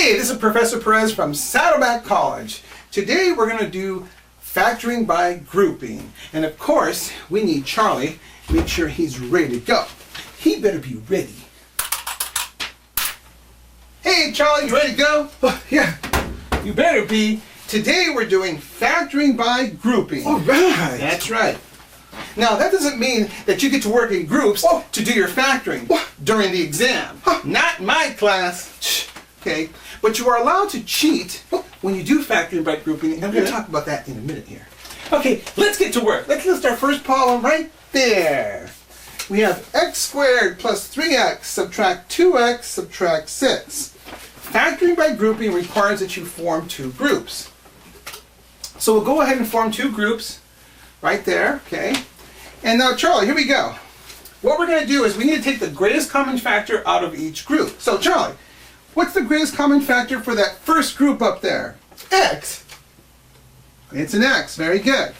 Hey, this is Professor Perez from Saddleback College. Today we're going to do factoring by grouping. And of course, we need Charlie to make sure he's ready to go. He better be ready. Hey Charlie, you ready to go? Oh, yeah. You better be. Today we're doing factoring by grouping. All right. That's right. Now that doesn't mean that you get to work in groups to do your factoring during the exam. Not in my class. Okay, but you are allowed to cheat when you do factoring by grouping, and I'm going to talk about that in a minute here. Okay, let's get to work. Let's list our first problem right there. We have x squared plus 3x subtract 2x subtract 6. Factoring by grouping requires that you form two groups. So we'll go ahead and form two groups right there, okay? And now Charlie, here we go. What we're going to do is we need to take the greatest common factor out of each group. So Charlie, what's the greatest common factor for that first group up there? X. It's an X. Very good.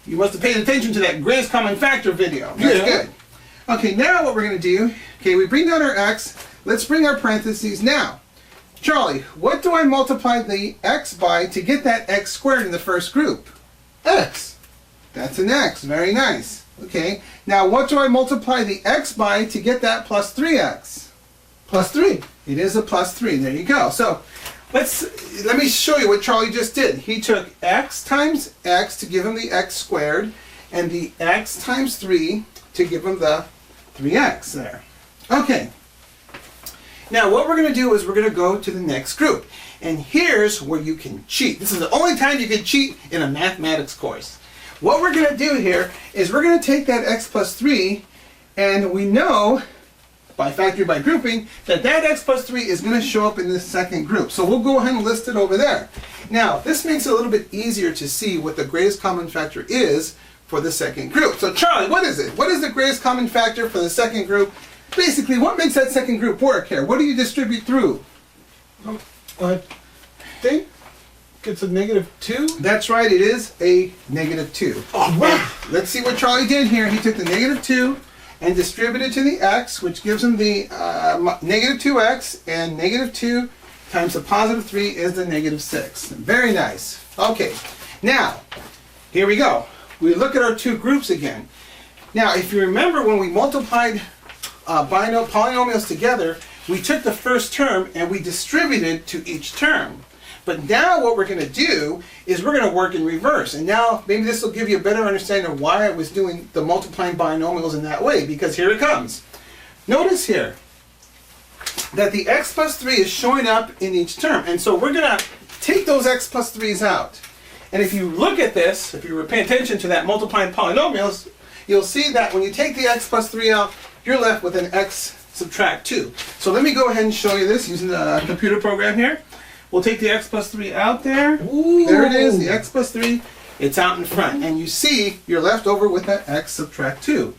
You must have paid attention to that greatest common factor video. That's good. Okay, now what we're going to do, okay, we bring down our X. Let's bring our parentheses now. Charlie, what do I multiply the X by to get that X squared in the first group? X. That's an X. Very nice. Okay, now what do I multiply the X by to get that plus 3X? Plus 3. It is a plus 3. There you go. So let me show you what Charlie just did. He took x times x to give him the x squared, and the x times 3 to give him the 3x there. Okay. Now what we're going to do is we're going to go to the next group. And here's where you can cheat. This is the only time you can cheat in a mathematics course. What we're going to do here is we're going to take that x plus 3, and we know by factoring by grouping, that x plus 3 is going to show up in this second group. So we'll go ahead and list it over there. Now, this makes it a little bit easier to see what the greatest common factor is for the second group. So Charlie, what is it? What is the greatest common factor for the second group? Basically, what makes that second group work here? What do you distribute through? I think it's a -2. That's right, it is a -2. Oh, wow. Let's see what Charlie did here. He took the -2 and distributed to the x, which gives him the -2x, and -2 times the positive 3 is the -6. Very nice. Okay, now, here we go. We look at our two groups again. Now, if you remember when we multiplied polynomials together, we took the first term and we distributed to each term. But now what we're going to do is we're going to work in reverse. And now maybe this will give you a better understanding of why I was doing the multiplying binomials in that way, because here it comes. Notice here that the x plus 3 is showing up in each term. And so we're going to take those x plus 3's out. And if you look at this, if you pay attention to that multiplying polynomials, you'll see that when you take the x plus 3 out, you're left with an x subtract 2. So let me go ahead and show you this using the computer program here. We'll take the x plus 3 out there. Ooh. There it is, the x plus 3. It's out in front. And you see you're left over with that x subtract 2.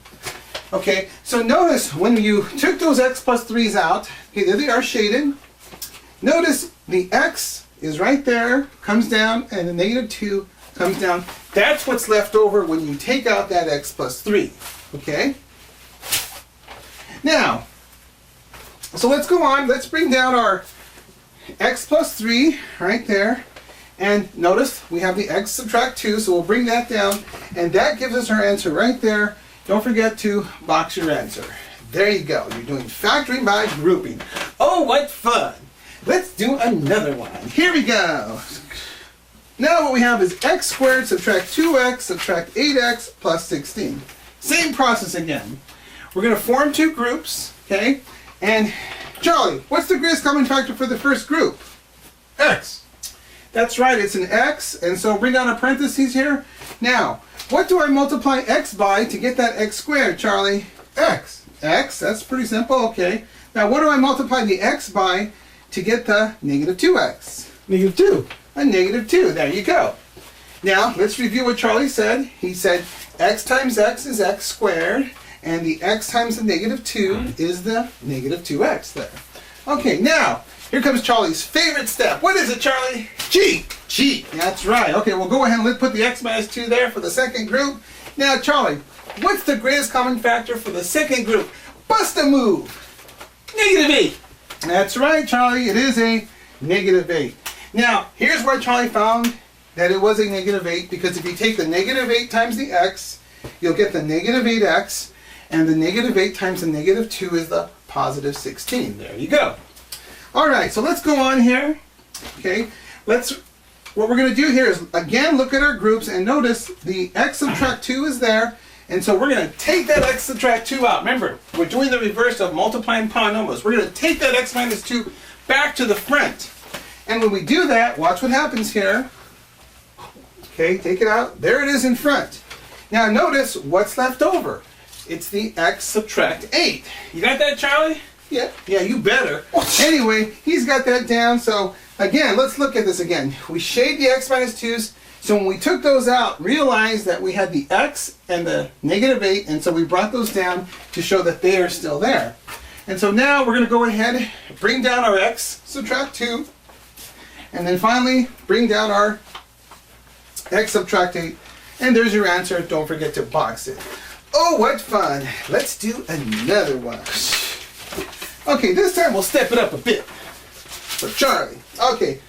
Okay, so notice when you took those x plus 3's out, okay, there they are shaded. Notice the x is right there, comes down, and the -2 comes down. That's what's left over when you take out that x plus 3. Okay? Now, so let's go on. Let's bring down our x plus 3 right there, and notice we have the x subtract 2, so we'll bring that down, and that gives us our answer right there. Don't forget to box your answer. There you go. You're doing factoring by grouping. Oh, what fun! Let's do another one. Here we go. Now what we have is x squared subtract 2x subtract 8x plus 16. Same process again. We're going to form two groups, okay? And Charlie, what's the greatest common factor for the first group? X. That's right, it's an x, and so bring down a parentheses here. Now, what do I multiply x by to get that x squared, Charlie? X. X, that's pretty simple, okay. Now, what do I multiply the x by to get the -2x? -2. A -2, there you go. Now, let's review what Charlie said. He said x times x is x squared, and the x times the -2 is the -2x there. Okay, now, here comes Charlie's favorite step. What is it, Charlie? Cheat. Cheat. That's right. Okay, we'll go ahead and let's put the x minus 2 there for the second group. Now, Charlie, what's the greatest common factor for the second group? Bust a move. -8. That's right, Charlie. It is a negative 8. Now, here's where Charlie found that it was a negative 8, because if you take the negative 8 times the x, you'll get the negative 8x, and the negative 8 times the negative 2 is the positive 16. There you go. All right, so let's go on here. Okay, what we're going to do here is, again, look at our groups and notice the x subtract 2 is there. And so we're going to take that x subtract 2 out. Remember, we're doing the reverse of multiplying polynomials. We're going to take that x minus 2 back to the front. And when we do that, watch what happens here. Okay, take it out. There it is in front. Now notice what's left over. It's the x subtract 8. You got that, Charlie? Yeah, you better. Anyway, he's got that down. So again, let's look at this again. We shade the x minus 2's. So when we took those out, realize that we had the x and the negative 8, and so we brought those down to show that they are still there. And so now we're going to go ahead, bring down our x, subtract 2, and then finally bring down our x subtract 8, and there's your answer. Don't forget to box it. Oh, what fun. Let's do another one. Okay, this time we'll step it up a bit for Charlie. Okay.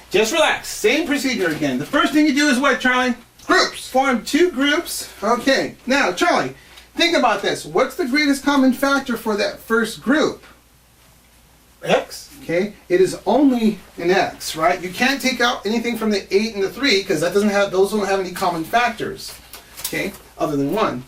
Just relax. Same procedure again. The first thing you do is what, Charlie? Groups. Form 2 groups. Okay. Now, Charlie, think about this. What's the greatest common factor for that first group? X. Okay. It is only an x, right? You can't take out anything from the 8 and the 3 because those don't have any common factors. Okay, other than 1.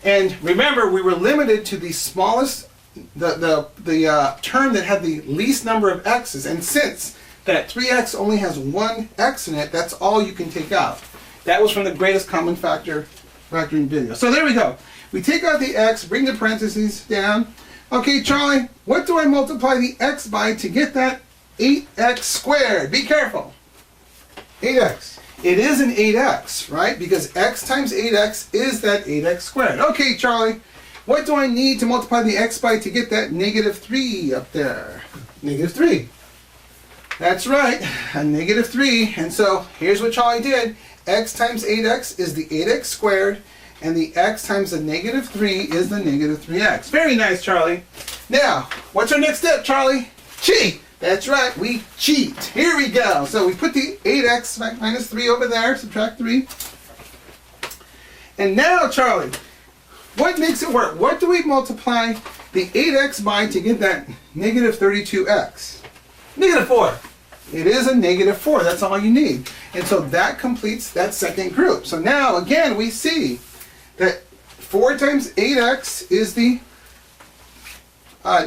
And remember, we were limited to the smallest, the term that had the least number of x's, and since that 3x only has one x in it, that's all you can take out. That was from the greatest common factor factoring video. So there we go. We take out the x, bring the parentheses down. Okay, Charlie, what do I multiply the x by to get that 8x squared? Be careful. 8x. It is an 8x, right? Because x times 8x is that 8x squared. Okay, Charlie, what do I need to multiply the x by to get that negative 3 up there? Negative 3. That's right, a negative 3. And so here's what Charlie did. X times 8x is the 8x squared, and the x times the negative 3 is the negative 3x. Very nice, Charlie. Now, what's our next step, Charlie? Cheat. That's right, we cheat. Here we go. So we put the 8x minus 3 over there, subtract 3. And now, Charlie, what makes it work? What do we multiply the 8x by to get that negative 32x? Negative 4. It is a negative 4. That's all you need. And so that completes that second group. So now, again, we see that 4 times 8x is the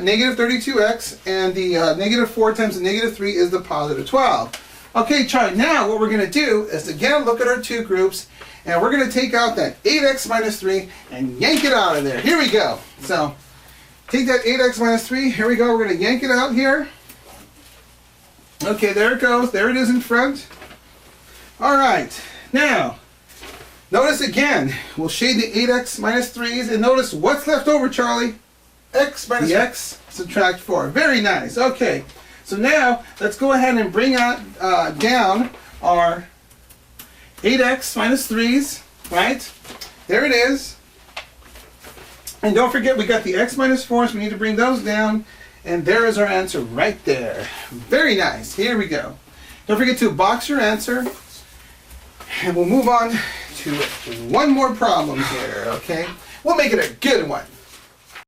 negative 32x, and the negative 4 times the negative 3 is the positive 12. Okay, Charlie, now what we're going to do is, again, look at our 2 groups, and we're going to take out that 8x minus 3 and yank it out of there. Here we go. So take that 8x minus 3. Here we go. We're going to yank it out here. Okay, there it goes. There it is in front. All right. Now, notice again, we'll shade the 8x minus 3's, and notice what's left over, Charlie? X minus the x, subtract 4. Very nice. Okay. So now, let's go ahead and bring out, down our 8x minus 3's, right? There it is. And don't forget, we got the x minus 4's. We need to bring those down. And there is our answer right there. Very nice. Here we go. Don't forget to box your answer. And we'll move on to one more problem here, okay? We'll make it a good one.